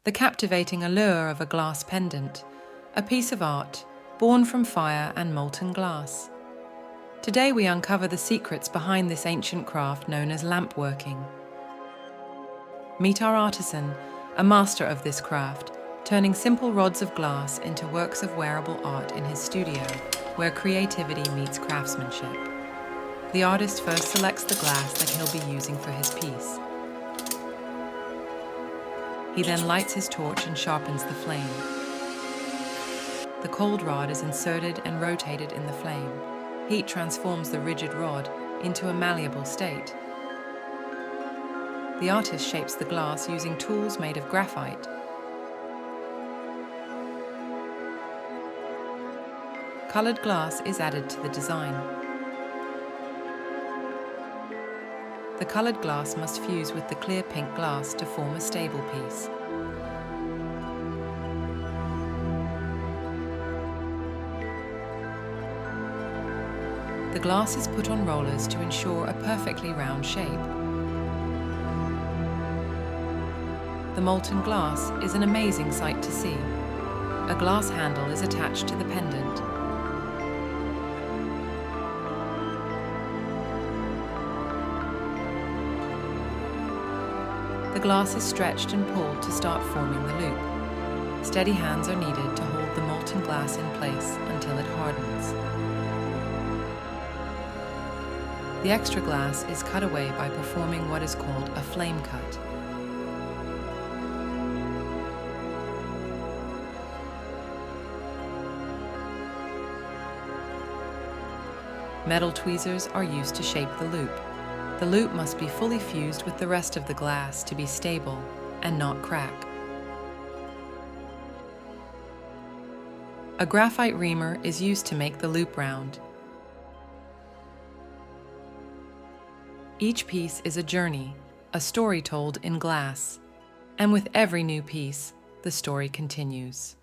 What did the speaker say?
The captivating allure of a glass pendant, a piece of art born from fire and molten glass. Today we uncover the secrets behind this ancient craft known as lampworking. Meet our artisan, a master of this craft, turning simple rods of glass into works of wearable art in his studio, where creativity meets craftsmanship. The artist first selects the glass that he'll be using for his piece. He then lights his torch and sharpens the flame. The cold rod is inserted and rotated in the flame. Heat transforms the rigid rod into a malleable state. The artist shapes the glass using tools made of graphite. Colored glass is added to the design. The colored glass must fuse with the clear pink glass to form a stable piece. The glass is put on rollers to ensure a perfectly round shape. The molten glass is an amazing sight to see. A glass handle is attached to the pendant. The glass is stretched and pulled to start forming the loop. Steady hands are needed to hold the molten glass in place until it hardens. The extra glass is cut away by performing what is called a flame cut. Metal tweezers are used to shape the loop. The loop must be fully fused with the rest of the glass to be stable and not crack. A graphite reamer is used to make the loop round. Each piece is a journey, a story told in glass. And with every new piece, the story continues.